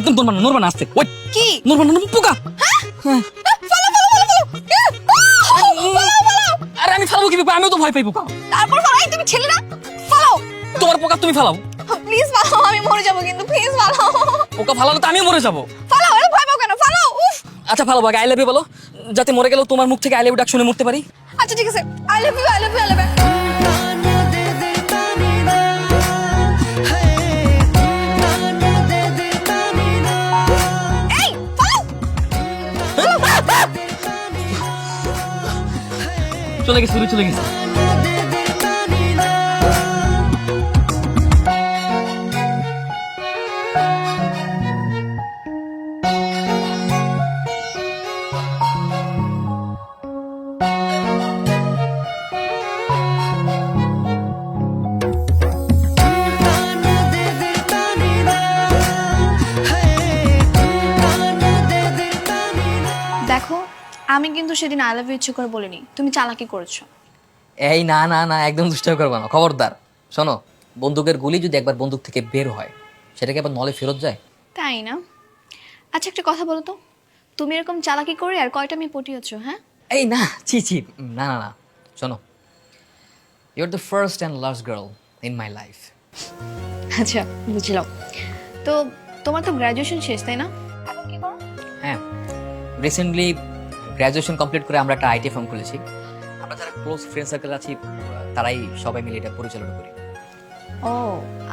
একদম নড়বা না আস্তে। ওই কি নড়বা না, পোকা। হ্যাঁ ফলো ফলো ফলো আরে আমি ফালাবো কি পোকা? আমিও তো ভয় পাই পোকা। তারপর ফলো এই তুমি ছেলে না ফলো তোমার পোকা তুমি ফালাও। প্লিজ ফলো আমি মরে যাব কিন্তু প্লিজ ফলো পোকা ফালালে তো আমিও মরে যাবো। ফলো আরে ভয় পাও কেন ফলো উফ আচ্ছা ফালাবো, আগে আই লাভ ইউ বলো, যাতে মরে গেলেও তোমার মুখ থেকে আই লাভ ইউ ডাক শুনে মরতে পারি। আচ্ছা ঠিক আছে I love you I love you I love you এই ফলো চলে গেছে, চলে গেছে। দেখো আমি কিন্তু সেদিন আই লাভ ইউ ইচ্ছে করে বলিনি, তুমি চালাকি করেছো। এই না না না, একদম দুষ্টামি করবা না, খবরদার। শোনো, বন্দুকের গুলি যদি একবার বন্দুক থেকে বের হয়, সেটাকে আবার নলে ফেরত যায়? তাই না? আচ্ছা একটা কথা বলো তো, তুমি এরকম চালাকি করে আর কয়টা মেয়ে পটিয়েছো? হ্যাঁ এই না, ছি ছি, না না না, শোনো, you are the first and last girl in my life. আচ্ছা বুঝলাম। তো তোমার তো গ্র্যাজুয়েশন শেষ তাই না? এখন কি করো? হ্যাঁ, রিসেন্টলি গ্র্যাজুয়েশন কমপ্লিট করে আমরা একটা আইটি ফার্ম খুলেছি। আমরা যারা ক্লোজ ফ্রেন্ড সার্কেল আছি, তারাই সবাই মিলে এটা পরিচালনা করি। ও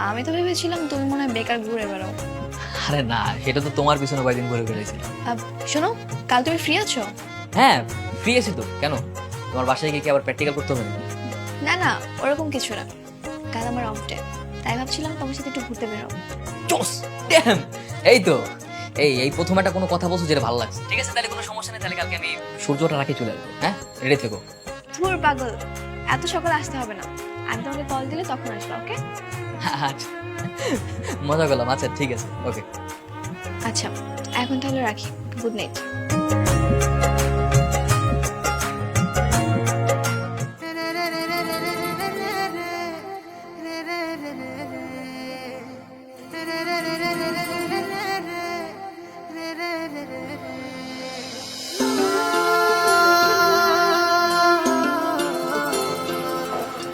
আমি তো ভেবেছিলাম তুমি মনে হয় বেকার ঘুরে বেড়াও। আরে না, সেটা তো তোমার পিছনে কয়েকদিন ঘুরে বেড়াইছিলাম। শোনো কাল তুমি ফ্রি আছো? হ্যাঁ ফ্রি আছি তো, কেন? তোমার বাসায় গিয়ে কি আবার প্র্যাকটিক্যাল করতে হবে নাকি? না না ওরকম কিছু না, কাল আমার অফ ডে, তাই ভাবছিলাম তোমার সাথে একটু ঘুরতে বেরো। জোস, ড্যাম, এই তো, এই প্রথম একটা কোনো কথা বলছো যেটা ভালো লাগছে। ঠিক আছে, তাহলে কোনো সমস্যা নেই, তাহলে কালকে আমি সূর্যটা রাখি চলে আসবো। হ্যাঁ, রেডি থেকো। ধুর পাগল, এত সকালে আসতে হবে না, আমি তোমাকে কল দিলে তখন আসবো। ওকে আচ্ছা, মজা করলাম। আচ্ছা ঠিক আছে, ওকে। আচ্ছা এখন তাহলে রাখি, গুড নাইট।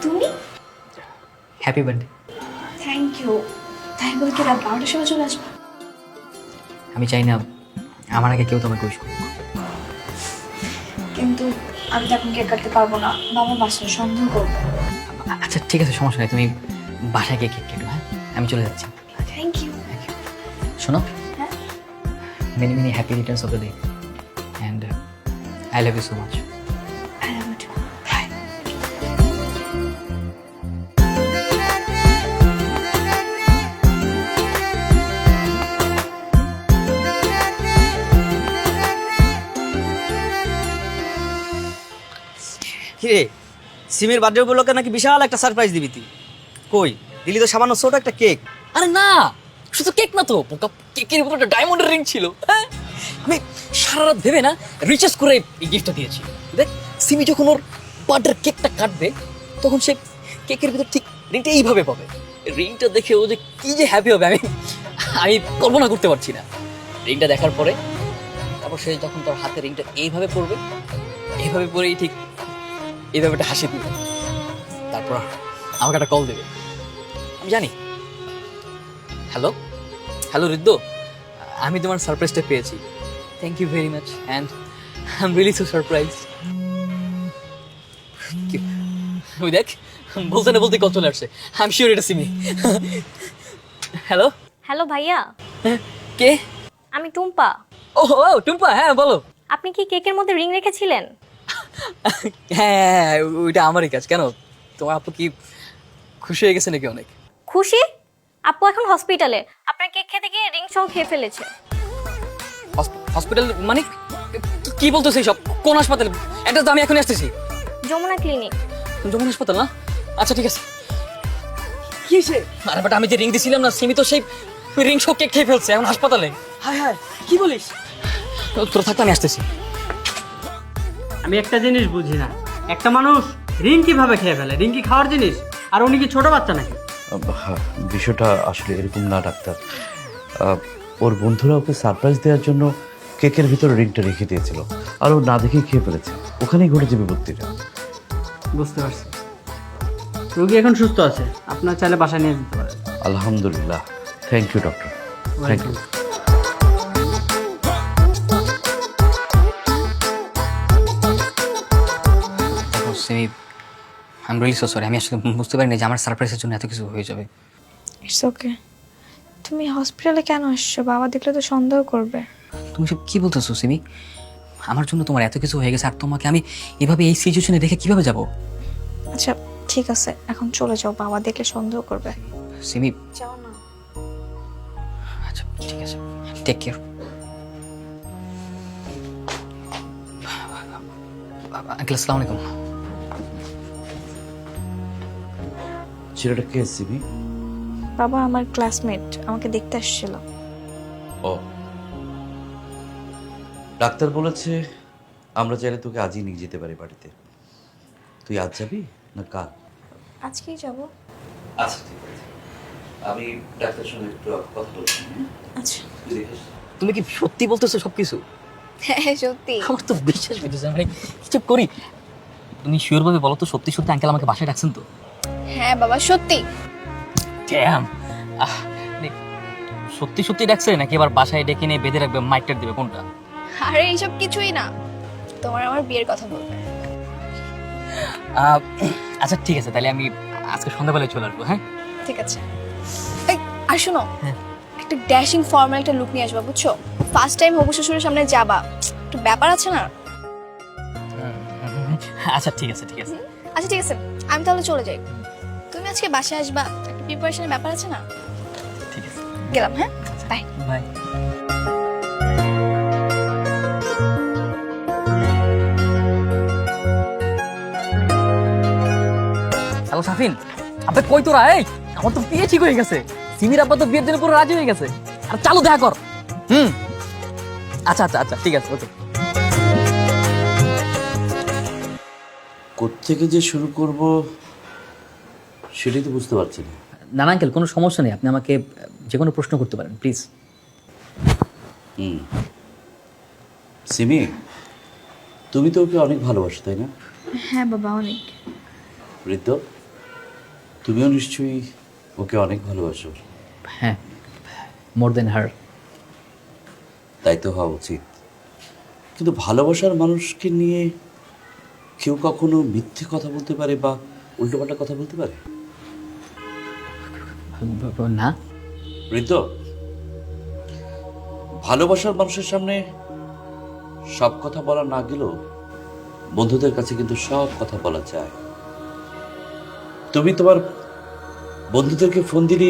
তুমি হ্যাপি বার্থডে। থ্যাংক ইউ, তাই বলে কি রাত 12টার সময় চলে আসবো? আমি চাই না আমার আগে কেউ তোমাকে উইশ করুক। কিন্তু আমি তো এখন কেক কাটতে পারবো না, বাবা বাসায় সন্দেহ করবো। আচ্ছা ঠিক আছে, সমস্যা নেই, তুমি বাসায় গিয়ে কেক কেটো। হ্যাঁ, আমি চলে যাচ্ছি। Thank you. শোনো, হ্যাঁ many many happy returns of the day and I love you so much. I love you too. কিরে, সিমের বার্থডে উপলক্ষে নাকি বিশাল একটা সারপ্রাইজ দিবি তুই? কই দিলি তো সামান্য ছোট একটা কেক। আরে না, শুধু কেক না তো, পোকা, কেকের উপর একটা ডায়মন্ডের রিং ছিল। হ্যাঁ, আমি সারা রাত ভেবে না রিচার্জ করে এই গিফটটা দিয়েছি। দেখ, সিমি যখন ওর বার্থডের কেকটা কাটবে, তখন সে কেকের ভিতর ঠিক রিংটা এইভাবে পাবে। রিংটা দেখে ও যে কি যে হ্যাপি হবে, আমি আমি কল্পনা করতে পারছি না। রিংটা দেখার পরে তারপর সে যখন তার হাতে রিংটা এইভাবে পড়বে, এইভাবে পরেই ঠিক এইভাবে একটা হাসি দিবে, তারপর আমাকে একটা কল দেবে। আমি জানি। হ্যালো হ্যালো রিদ্দ, আমি তোমার সারপ্রাইজটা পেয়েছি। Thank you very much and I am really so surprise. ওই দেখ, বলতে না বলতে কল চলে আসছে। আই এম শিওর এটা সিমি। হ্যালো হ্যালো ভাইয়া, কে? আমি টুম্পা। ও ও টুম্পা, হ্যাঁ বলো। আপনি কি কেকের মধ্যে রিং রেখেছিলেন? হ্যাঁ, ওইটা আমারই কাজ। কেন, তোমার আপু কি খুশি হয়ে গেছে নাকি অনেক? খুশি? আপু এখন হসপিটালে, আপনার কেক খেতে গিয়ে রিং সহ খেয়ে ফেলেছে। হসপিটাল মানে কি বলতেছে সব? কোন হাসপাতাল? এটা তো আমি এখনই আসতেছি। যমুনা ক্লিনিক। যমুনা হাসপাতাল না? আচ্ছা ঠিক আছে। কি হয়েছে? আরে বাট আমি যে রিং দিছিলাম না, সিমি তো সেই রিং সহ কেক খেয়ে ফেলছে, এখন হাসপাতালে। হায় হায়, কি বলিস? তোরা থাকতে আমি আসতেছি। আমি একটা জিনিস বুঝি না, একটা মানুষ রিং কিভাবে খেয়ে ফেলে? রিং কি খাওয়ার জিনিস? আর উনি কি ছোট বাচ্চা নাকি? হ্যাঁ, বিষয়টা আসলে এরকম না ডাক্তার। ও ওর বন্ধুরা ওকে সারপ্রাইজ দেওয়ার জন্য কেকের ভিতরে রিংটা রেখে দিয়েছিল, আর ও না দেখেই খেয়ে ফেলেছে। ওখানেই ঘটেছে বিপত্তিটা। বুঝতে পারছি। রোগী এখন সুস্থ আছে, আপনার চাইলে বাসায় নিয়ে যেতে পারেন। আলহামদুলিল্লাহ, thank you doctor, thank you. Simi, I am really so sorry. আমি আসলে বুঝতে পারিনি যে আমার সারপ্রাইজের জন্য এত কিছু হয়ে যাবে। It's okay. তুমি হসপিটালে কেন আসছো? বাবা দেখলে তো সন্দেহ করবে। তুমি সব কি বলতেছো সিমি? আমার জন্য তোমার এত কিছু হয়ে গেছে, আর তোমাকে আমি এভাবে এই সিচুয়েশনে রেখে কিভাবে যাব? আচ্ছা ঠিক আছে, এখন চলে যাও, বাবা দেখলে সন্দেহ করবে। সিমি, যাও না। আচ্ছা ঠিক আছে, টেক কেয়ার। আঙ্কেল আসসালামু আলাইকুম। ছেলেটা কে সিমি? বাবা আমার ক্লাসমেট, আমাকে দেখতে আসছিল। ও, ডাক্তার বলেছে আমরা চাইলে তোকে আজই নিয়ে যেতে পারি বাড়িতে। তুই আজ যাবি না কাল? আজকেই যাব। আচ্ছা ঠিক আছে, আমি ডাক্তারের সঙ্গে একটু কথা বলছি। আচ্ছা। তুমি কি সত্যি বলতেছো সবকিছু? হ্যাঁ সত্যি। আমার তো বিশ্বাস হইতেছে না ভাই, কিছু করি। তুমি শিওর ভাবে বলো তো, সত্যি সত্যি আঙ্কেল আমাকে বাসায় ডাকছেন তো? হ্যাঁ বাবা সত্যি। ড্যাম, সত্যি সত্যি ডাকছে নাকি এবার বাসায় ডেকে নিয়ে বেঁধে রাখবে, মাইকটার দেবে, কোনটা? আরে এইসব কিছুই না, তোমার আমার বিয়ের কথা বলবে। আচ্ছা ঠিক আছে, তাহলে আমি আজকে সন্ধ্যাবেলায় চলে আসবো। হ্যাঁ ঠিক আছে। এই আর শোনো, হ্যাঁ। একটা ড্যাশিং ফর্মাল একটা লুক নিয়ে আসবা, বুঝছো? ফার্স্ট টাইম হবু শ্বশুরের সামনে যাবা, একটু ব্যাপার আছে না? আচ্ছা ঠিক আছে ঠিক আছে। আচ্ছা ঠিক আছে, আমি তাহলে চলে যাই। তুমি আজকে বাসায় আসবা, একটা প্রিপারেশনের ব্যাপার আছে না? ঠিক আছে, গেলাম। হ্যাঁ বাই। বাই। হ্যালো সাফিন, আপনি কই তোরা? এই আমার তো বিয়ে ঠিক হয়ে গেছে। সিমির আব্বা তো বিয়ের জন্য পুরো রাজি হয়ে গেছে। আর চালু দেখা কর। আচ্ছা আচ্ছা আচ্ছা ঠিক আছে, ওকে। কোত্থেকে যে শুরু করব সেটাই তো বুঝতে পারছি না। না আঙ্কেল, কোনো সমস্যা নেই, আপনি আমাকে যে কোনো প্রশ্ন করতে পারেন প্লিজ। সিমি, তুমি তো ওকে অনেক ভালোবাসো তাই না? হ্যাঁ বাবা অনেক। বৃদ্ধ, তুমিও নিশ্চয়ই ওকে অনেক ভালোবাসো। হ্যাঁ, মোর দেন হার। তাই তো হওয়া উচিত। কিন্তু ভালোবাসার মানুষকে নিয়ে কেউ কখনো মিথ্যে কথা বলতে পারে বা উল্টোপাল্টা কথা বলতে পারে? না। বৃদ্ধ, ভালোবাসার মানুষের সামনে সব কথা বলা না গেলেও বন্ধুদের কাছে কিন্তু সব কথা বলা যায়। তুমি তোমার বন্ধুদেরকে ফোন দিলে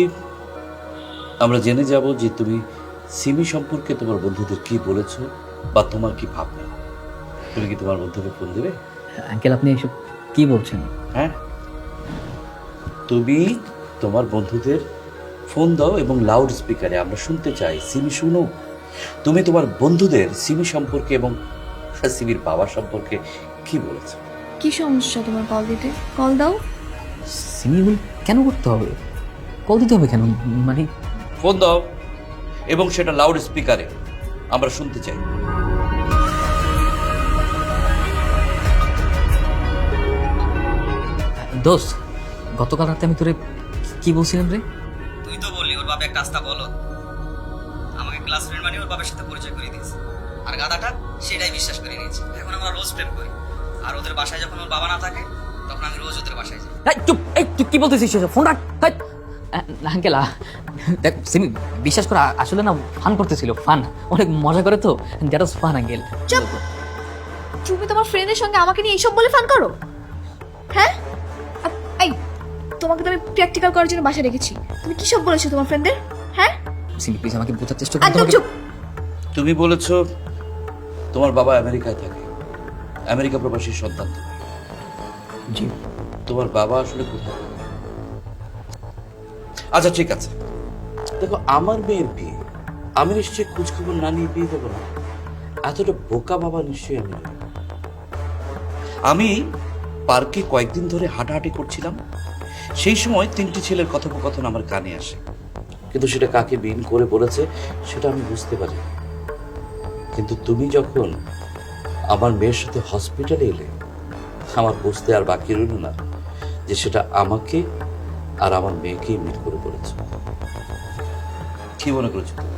আমরা জেনে যাব যে তুমি সিমি সম্পর্কে তোমার বন্ধুদের কি বলেছো বা তোমার কি ভাবনা। তুমি কি তোমার বন্ধুকে ফোন দেবে? আঙ্কেল আপনি এসব কি বলছেন? হ্যাঁ, তুমি তোমার বন্ধুদের ফোন দাও এবং লাউড স্পিকারে আমরা শুনতে চাই, সিমি শুনো। তুমি তোমার বন্ধুদের সিমি সম্পর্কে এবং সিমির বাবা সম্পর্কে কি বলেছো? কি সমস্যা তোমার কল দিতে? কল দাও। সিমি কেন করতে হবে? কল দিতে হবে কেন? মানে ফোন দাও এবং সেটা লাউড স্পিকারে আমরা শুনতে চাই। দোস্ত, গতকাল রাতে আমি তোরে কি বলছিলাম রে? তুই তো বললি ওর বাবা একটা আস্তা বলো, আমাকে ক্লাস ফ্রেন্ড মানে ওর বাবার সাথে পরিচয় করে দিয়েছে, আর গাদাটা সেটাই বিশ্বাস করে নিয়েছে। এখন আমরা রোজ প্রেম করি, আর ওদের বাসায় যখন ওর বাবা না থাকে তখন আমি রোজ ওদের বাসায় যাই। এই তুই কি বলতেছিস? ফোন রাখ। আঙ্কেল দেখ, সিমি বিশ্বাস করা আসলে না ফান করতেছিল, ফান, অনেক মজা করে তো, দ্যাট ওয়াজ ফান আঙ্কেল। চুপ! তুমি তোমার ফ্রেন্ডের সঙ্গে আমাকে নিয়ে এইসব বলে ফান করো? হ্যাঁ এই, তোমাকে তো আমি প্র্যাকটিক্যাল করার জন্য বাসায় রেখেছি, তুমি কি সব বলেছো তোমার ফ্রেন্ডদের? হ্যাঁ সিমি প্লিজ আমাকে বোঝার চেষ্টা একদম করো। চুপ! তুমি বলেছো তোমার বাবা আমেরিকায় থাকে, আমেরিকা প্রবাসীর সন্তান। জি। তোমার বাবা আসলে কোথায় থাকে? আচ্ছা ঠিক আছে, দেখো আমার মেয়ের বিয়ে, আমি নিশ্চয়ই খোঁজখবর না নিয়ে বিয়ে দেবো না। এতটা বোকা বাবা নিশ্চয়ই আমি নই। আমি পার্কে কয়েকদিন ধরে হাঁটাহাঁটি করছিলাম, সেই সময় তিনটি ছেলের কথোপকথন আমার কানে আসে। কিন্তু সেটা কাকে বিন করে বলেছে সেটা আমি বুঝতে পারি। কিন্তু তুমি যখন আমার মেয়ের সাথে হসপিটালে এলে, আমার বুঝতে আর বাকি রইল না যে সেটা আমাকে আর আমার মেয়েকেই মিট করে বলেছে। কি মনে করেছো তুমি?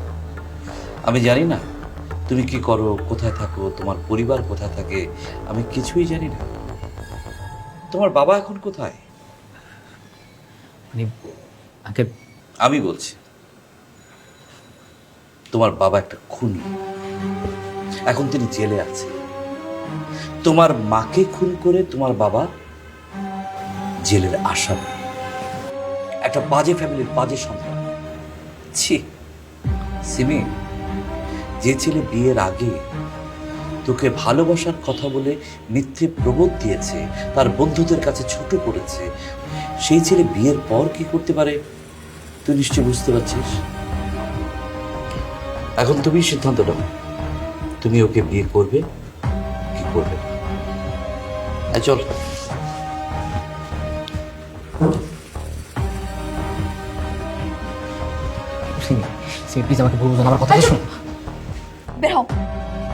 আমি জানি না তুমি কি করো, কোথায় থাকো, তোমার পরিবার কোথায় থাকে, আমি কিছুই জানি না। তোমার বাবা এখন কোথায়? মানে আঙ্কেল, আমি বলছি তোমার বাবা একটা খুনি, এখন তিনি জেলে আছে। তোমার মাকে খুন করে তোমার বাবা জেলের আসামি, একটা বাজে ফ্যামিলির বাজে সন্তান। ছি সিমি, যে ছেলে বিয়ের আগে তোকে ভালোবাসার কথা বলে মিথ্যে প্রবোধ দিয়েছে, তার বন্ধুদের কাছে ছোট করেছে, সেই ছেলে বিয়ের পর কি করতে পারে তুই নিশ্চয়ই বুঝতে পারছিস। এখন তুমি সিদ্ধান্ত নাও, তুমি ওকে বিয়ে করবে কি করবে না। চল। সিমি, সিমি প্লিজ আমাকে বলবো না, আমার কথা শুন। বের হও,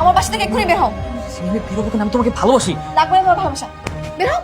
আমার বাসা থেকে এক্ষুনি বের হও। সিমি, আমি বেরোবো কেন? আমি তোমাকে ভালোবাসি। লাগবে না তোমার ভালোবাসা, বের হও।